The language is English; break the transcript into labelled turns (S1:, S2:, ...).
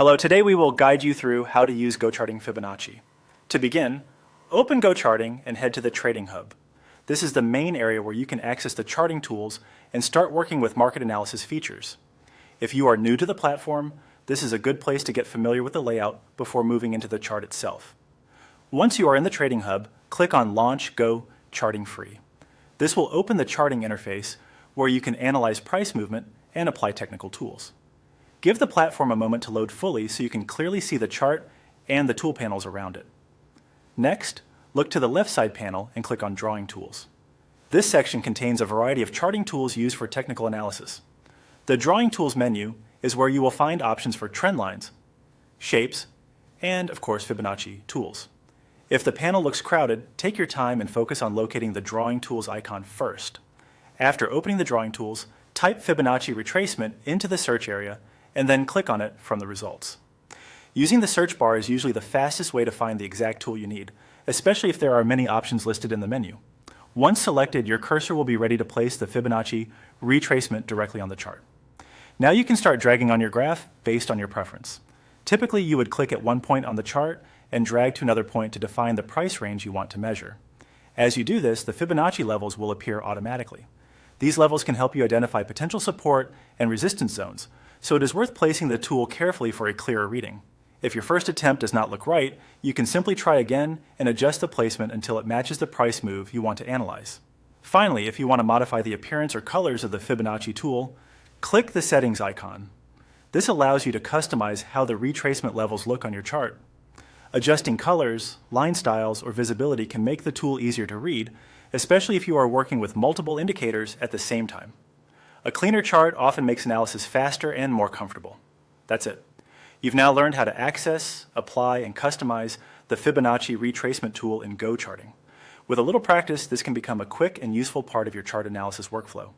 S1: Hello, today we will guide you through how to use GoCharting Fibonacci. To begin, open GoCharting and head to the Trading Hub. This is the main area where you can access the charting tools and start working with market analysis features. If you are new to the platform, this is a good place to get familiar with the layout before moving into the chart itself. Once you are in the Trading Hub, click on Launch GoCharting Free. This will open the charting interface where you can analyze price movement and apply technical tools. Give the platform a moment to load fully so you can clearly see the chart and the tool panels around it. Next, look to the left side panel and click on Drawing Tools. This section contains a variety of charting tools used for technical analysis. The Drawing Tools menu is where you will find options for trend lines, shapes, and of course Fibonacci tools. If the panel looks crowded, take your time and focus on locating the Drawing Tools icon first. After opening the Drawing Tools, type Fibonacci Retracement into the search area and then click on it from the results. Using the search bar is usually the fastest way to find the exact tool you need, especially if there are many options listed in the menu. Once selected, your cursor will be ready to place the Fibonacci retracement directly on the chart. Now you can start dragging on your graph based on your preference. Typically, you would click at one point on the chart and drag to another point to define the price range you want to measure. As you do this, the Fibonacci levels will appear automatically. These levels can help you identify potential support and resistance zones, so it is worth placing the tool carefully for a clearer reading. If your first attempt does not look right, you can simply try again and adjust the placement until it matches the price move you want to analyze. Finally, if you want to modify the appearance or colors of the Fibonacci tool, click the Settings icon. This allows you to customize how the retracement levels look on your chart. Adjusting colors, line styles, or visibility can make the tool easier to read, especially if you are working with multiple indicators at the same time. A cleaner chart often makes analysis faster and more comfortable. That's it. You've now learned how to access, apply, and customize the Fibonacci retracement tool in GoCharting. With a little practice, this can become a quick and useful part of your chart analysis workflow.